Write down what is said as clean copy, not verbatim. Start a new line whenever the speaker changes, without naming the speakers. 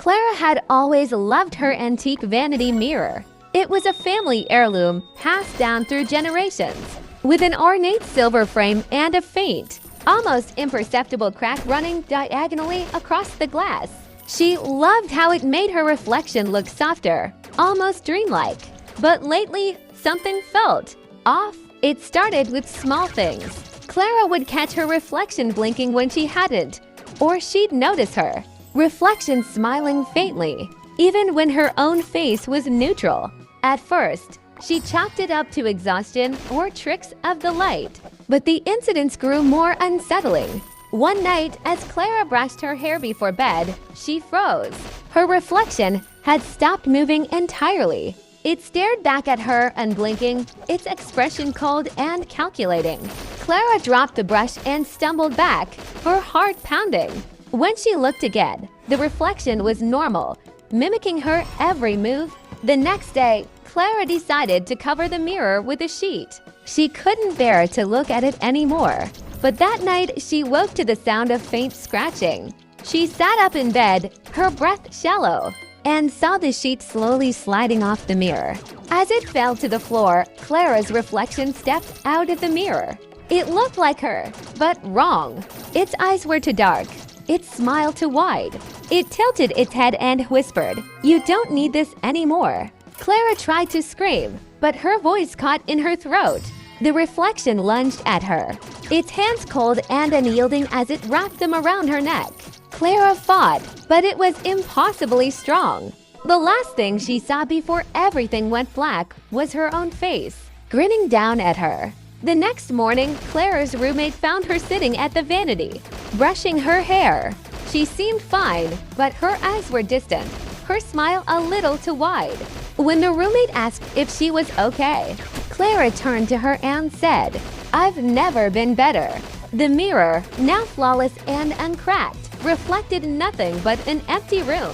Clara had always loved her antique vanity mirror. It was a family heirloom passed down through generations, with an ornate silver frame and a faint, almost imperceptible crack running diagonally across the glass. She loved how it made her reflection look softer, almost dreamlike. But lately, something felt off. It started with small things. Clara would catch her reflection blinking when she hadn't, or she'd notice her reflection smiling faintly, even when her own face was neutral. At first, she chalked it up to exhaustion or tricks of the light, but the incidents grew more unsettling. One night, as Clara brushed her hair before bed, she froze. Her reflection had stopped moving entirely. It stared back at her, unblinking, its expression cold and calculating. Clara dropped the brush and stumbled back, her heart pounding. When she looked again, the reflection was normal, mimicking her every move. The next day, Clara decided to cover the mirror with a sheet. She couldn't bear to look at it anymore. But that night, she woke to the sound of faint scratching. She sat up in bed, her breath shallow, and saw the sheet slowly sliding off the mirror. As it fell to the floor, Clara's reflection stepped out of the mirror. It looked like her, but wrong. Its eyes were too dark, its smile too wide. It tilted its head and whispered, "You don't need this anymore." Clara tried to scream, but her voice caught in her throat. The reflection lunged at her, its hands cold and unyielding as it wrapped them around her neck. Clara fought, but it was impossibly strong. The last thing she saw before everything went black was her own face, grinning down at her. The next morning, Clara's roommate found her sitting at the vanity, brushing her hair. She seemed fine, but her eyes were distant, her smile a little too wide. When the roommate asked if she was okay, Clara turned to her and said, "I've never been better." The mirror, now flawless and uncracked, reflected nothing but an empty room.